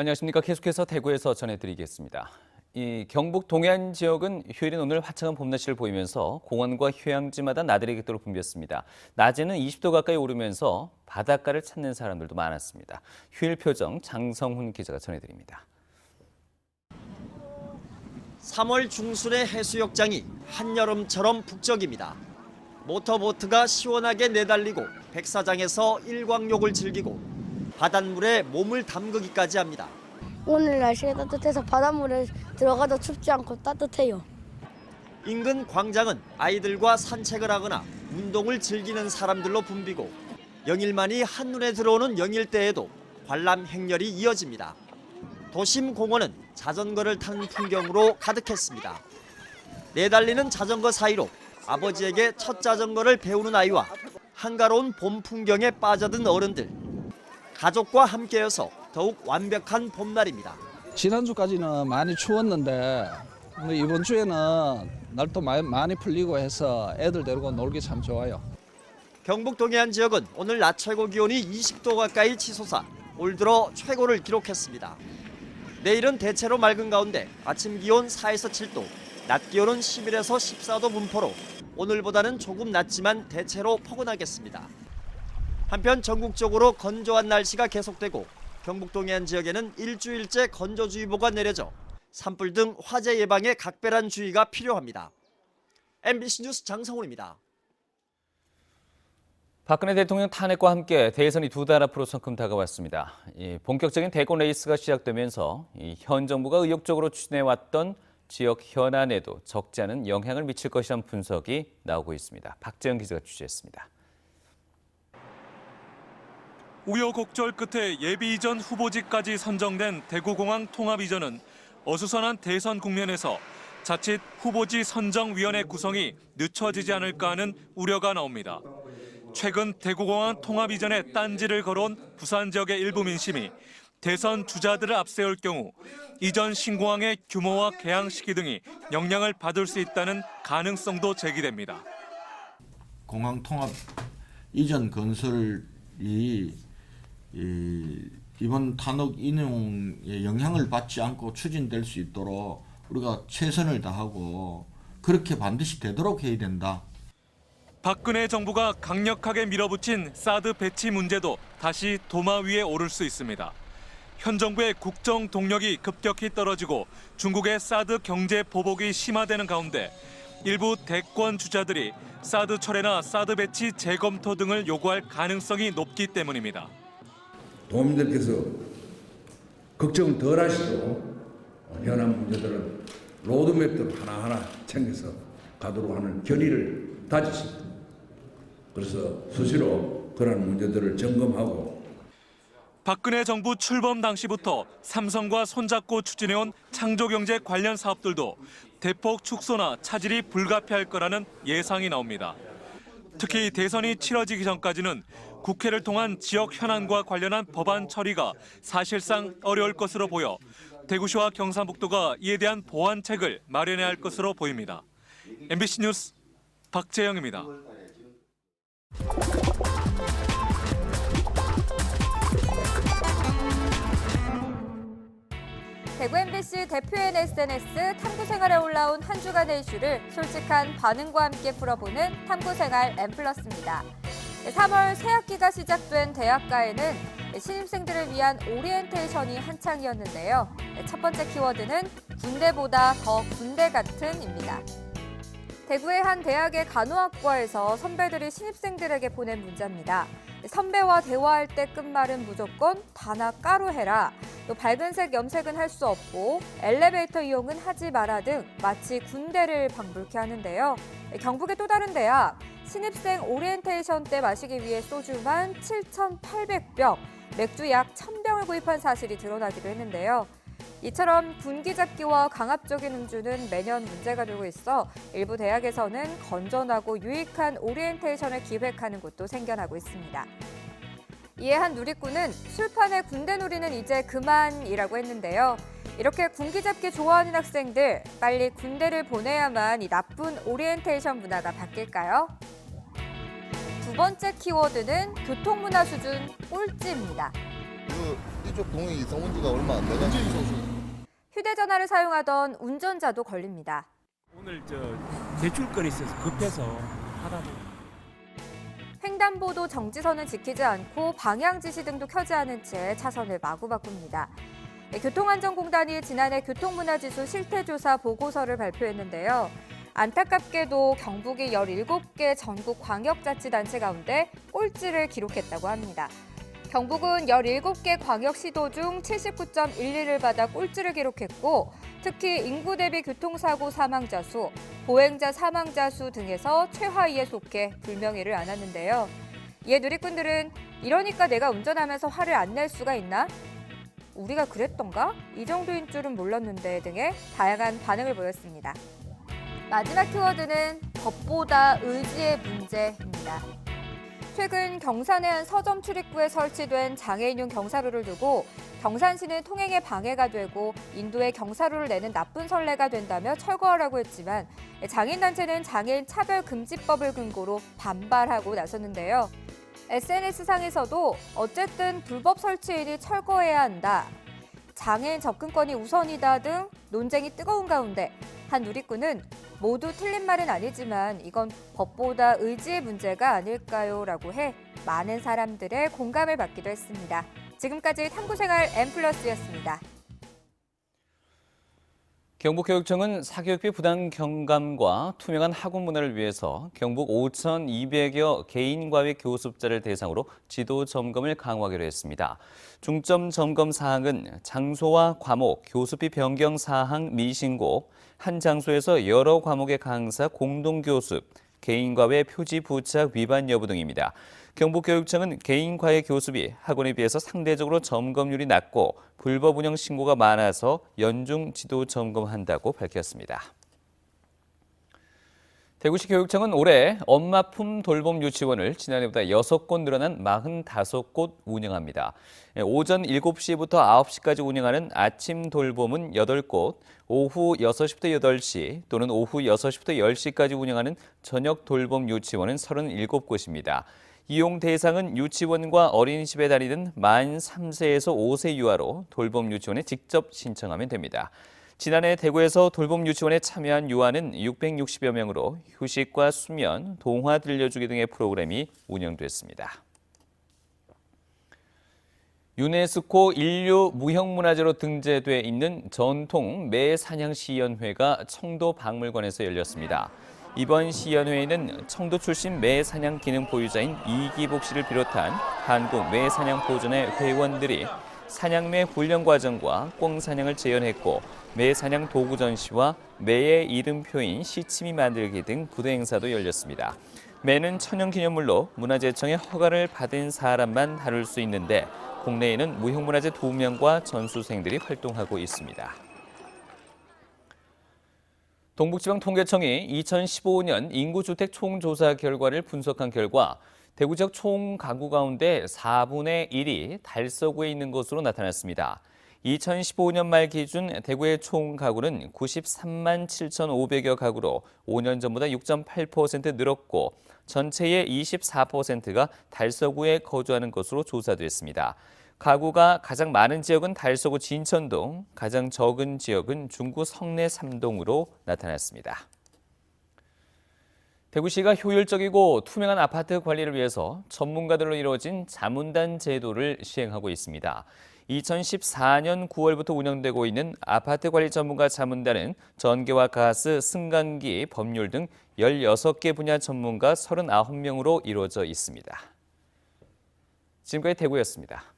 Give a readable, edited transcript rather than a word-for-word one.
안녕하십니까. 계속해서 대구에서 전해드리겠습니다. 이 경북 동해안 지역은 휴일인 오늘 화창한 봄날씨를 보이면서 공원과 휴양지마다 나들이 객도로 붐볐습니다. 낮에는 20도 가까이 오르면서 바닷가를 찾는 사람들도 많았습니다. 휴일 표정 장성훈 기자가 전해드립니다. 3월 중순의 해수욕장이 한여름처럼 북적입니다. 모터보트가 시원하게 내달리고 백사장에서 일광욕을 즐기고 바닷물에 몸을 담그기까지 합니다. 오늘 날씨가 따뜻해서 바닷물에 들어가도 춥지 않고 따뜻해요. 인근 광장은 아이들과 산책을 하거나 운동을 즐기는 사람들로 붐비고 영일만이 한눈에 들어오는 영일대에도 관람 행렬이 이어집니다. 도심 공원은 자전거를 타는 풍경으로 가득했습니다. 내달리는 자전거 사이로 아버지에게 첫 자전거를 배우는 아이와 한가로운 봄 풍경에 빠져든 어른들. 가족과 함께여서 더욱 완벽한 봄날입니다. 지난주까지는 많이 추웠는데 이번 주에는 날도 많이 풀리고 해서 애들 데리고 놀기 참 좋아요. 경북 동해안 지역은 오늘 낮 최고 기온이 20도 가까이 치솟아 올 들어 최고를 기록했습니다. 내일은 대체로 맑은 가운데 아침 기온 4에서 7도, 낮 기온은 11에서 14도 분포로 오늘보다는 조금 낮지만 대체로 포근하겠습니다. 한편 전국적으로 건조한 날씨가 계속되고 경북 동해안 지역에는 일주일째 건조주의보가 내려져 산불 등 화재 예방에 각별한 주의가 필요합니다. MBC 뉴스 장성훈입니다. 박근혜 대통령 탄핵과 함께 대선이 두 달 앞으로 성큼 다가왔습니다. 본격적인 대권 레이스가 시작되면서 현 정부가 의욕적으로 추진해왔던 지역 현안에도 적지 않은 영향을 미칠 것이라는 분석이 나오고 있습니다. 박재영 기자가 취재했습니다. 우여곡절 끝에 예비 이전 후보지까지 선정된 대구공항 통합이전은 어수선한 대선 국면에서 자칫 후보지 선정위원회 구성이 늦춰지지 않을까 하는 우려가 나옵니다. 최근 대구공항 통합이전에 딴지를 걸어온 부산 지역의 일부 민심이 대선 주자들을 앞세울 경우 이전 신공항의 규모와 개항 시기 등이 영향을 받을 수 있다는 가능성도 제기됩니다. 공항 통합 이전 건설이 이번 탄핵 인용에 영향을 받지 않고 추진될 수 있도록 우리가 최선을 다하고 그렇게 반드시 되도록 해야 된다. 박근혜 정부가 강력하게 밀어붙인 사드 배치 문제도 다시 도마 위에 오를 수 있습니다. 현 정부의 국정 동력이 급격히 떨어지고 중국의 사드 경제 보복이 심화되는 가운데 일부 대권 주자들이 사드 철회나 사드 배치 재검토 등을 요구할 가능성이 높기 때문입니다. 도민들께서 걱정 덜 하시고 현안 문제들은 로드맵들 하나하나 챙겨서 가도록 하는 결의를 다지십니다. 그래서 수시로 그런 문제들을 점검하고 박근혜 정부 출범 당시부터 삼성과 손잡고 추진해온 창조경제 관련 사업들도 대폭 축소나 차질이 불가피할 거라는 예상이 나옵니다. 특히 대선이 치러지기 전까지는 국회를 통한 지역 현안과 관련한 법안 처리가 사실상 어려울 것으로 보여 대구시와 경상북도가 이에 대한 보완책을 마련해야 할 것으로 보입니다. MBC 뉴스 박재영입니다. 대구 MBC 대표인 SNS 탐구생활에 올라온 한 주간의 이슈를 솔직한 반응과 함께 풀어보는 탐구생활 M+입니다. 3월 새학기가 시작된 대학가에는 신입생들을 위한 오리엔테이션이 한창이었는데요. 첫 번째 키워드는 군대보다 더 군대 같은입니다. 대구의 한 대학의 간호학과에서 선배들이 신입생들에게 보낸 문자입니다. 선배와 대화할 때 끝말은 무조건 다나 까로 해라. 또 밝은색 염색은 할 수 없고 엘리베이터 이용은 하지 마라 등 마치 군대를 방불케 하는데요. 경북의 또 다른 대학, 신입생 오리엔테이션 때 마시기 위해 소주만 7,800병, 맥주 약 1,000병을 구입한 사실이 드러나기도 했는데요. 이처럼 군기잡기와 강압적인 음주는 매년 문제가 되고 있어 일부 대학에서는 건전하고 유익한 오리엔테이션을 기획하는 곳도 생겨나고 있습니다. 이에 한 누리꾼은 술판에 군대 놀이는 이제 그만이라고 했는데요. 이렇게 군기잡기 좋아하는 학생들, 빨리 군대를 보내야만 이 나쁜 오리엔테이션 문화가 바뀔까요? 두 번째 키워드는 교통문화 수준 꼴찌입니다. 이쪽 동행이 써본 지가 얼마 안 돼가지고. 휴대전화를 사용하던 운전자도 걸립니다. 오늘 대출 건이 있어서 급해서 하다 보니. 횡단보도 정지선을 지키지 않고 방향 지시 등도 켜지 않은 채 차선을 마구 바꿉니다. 교통안전공단이 지난해 교통문화지수 실태조사 보고서를 발표했는데요. 안타깝게도 경북이 17개 전국 광역자치단체 가운데 꼴찌를 기록했다고 합니다. 경북은 17개 광역시도 중 79.11을 받아 꼴찌를 기록했고 특히 인구 대비 교통사고 사망자 수, 보행자 사망자 수 등에서 최하위에 속해 불명예를 안았는데요. 이에 누리꾼들은 이러니까 내가 운전하면서 화를 안 낼 수가 있나? 우리가 그랬던가? 이 정도인 줄은 몰랐는데 등의 다양한 반응을 보였습니다. 마지막 키워드는 법보다 의지의 문제입니다. 최근 경산의 한 서점 출입구에 설치된 장애인용 경사로를 두고 경산시는 통행에 방해가 되고 인도에 경사로를 내는 나쁜 선례가 된다며 철거하라고 했지만 장애인단체는 장애인 차별금지법을 근거로 반발하고 나섰는데요. SNS상에서도 어쨌든 불법 설치인이 철거해야 한다, 장애인 접근권이 우선이다 등 논쟁이 뜨거운 가운데 한 누리꾼은 모두 틀린 말은 아니지만 이건 법보다 의지의 문제가 아닐까요? 라고 해 많은 사람들의 공감을 받기도 했습니다. 지금까지 탐구생활 M+였습니다. 경북교육청은 사교육비 부담 경감과 투명한 학원 문화를 위해서 경북 5,200여 개인과외 교습자를 대상으로 지도 점검을 강화하기로 했습니다. 중점 점검 사항은 장소와 과목, 교습비 변경 사항 미신고, 한 장소에서 여러 과목의 강사 공동교습, 개인과외 표지 부착 위반 여부 등입니다. 경북교육청은 개인과외 교습이 학원에 비해서 상대적으로 점검률이 낮고 불법 운영 신고가 많아서 연중 지도 점검한다고 밝혔습니다. 대구시 교육청은 올해 엄마 품 돌봄 유치원을 지난해보다 6곳 늘어난 45곳 운영합니다. 오전 7시부터 9시까지 운영하는 아침 돌봄은 8곳, 오후 6시부터 8시 또는 오후 6시부터 10시까지 운영하는 저녁 돌봄 유치원은 37곳입니다. 이용 대상은 유치원과 어린이집에 다니는 만 3세에서 5세 유아로 돌봄 유치원에 직접 신청하면 됩니다. 지난해 대구에서 돌봄 유치원에 참여한 유아는 660여 명으로 휴식과 수면, 동화 들려주기 등의 프로그램이 운영됐습니다. 유네스코 인류 무형문화재로 등재돼 있는 전통 매 사냥 시연회가 청도 박물관에서 열렸습니다. 이번 시연회에는 청도 출신 매 사냥 기능 보유자인 이기복 씨를 비롯한 한국 매 사냥 보존의 회원들이 사냥매 훈련 과정과 꿩 사냥을 재현했고 매 사냥 도구 전시와 매의 이름표인 시치미 만들기 등 부대 행사도 열렸습니다. 매는 천연기념물로 문화재청의 허가를 받은 사람만 다룰 수 있는데 국내에는 무형문화재 2명과 전수생들이 활동하고 있습니다. 동북지방통계청이 2015년 인구주택 총조사 결과를 분석한 결과 대구 지역 총 가구 가운데 4분의 1이 달서구에 있는 것으로 나타났습니다. 2015년 말 기준 대구의 총 가구는 93만 7,500여 가구로 5년 전보다 6.8% 늘었고 전체의 24%가 달서구에 거주하는 것으로 조사됐습니다. 가구가 가장 많은 지역은 달서구 진천동, 가장 적은 지역은 중구 성내 3동으로 나타났습니다. 대구시가 효율적이고 투명한 아파트 관리를 위해서 전문가들로 이루어진 자문단 제도를 시행하고 있습니다. 2014년 9월부터 운영되고 있는 아파트 관리 전문가 자문단은 전기와 가스, 승강기, 법률 등 16개 분야 전문가 39명으로 이루어져 있습니다. 지금까지 대구였습니다.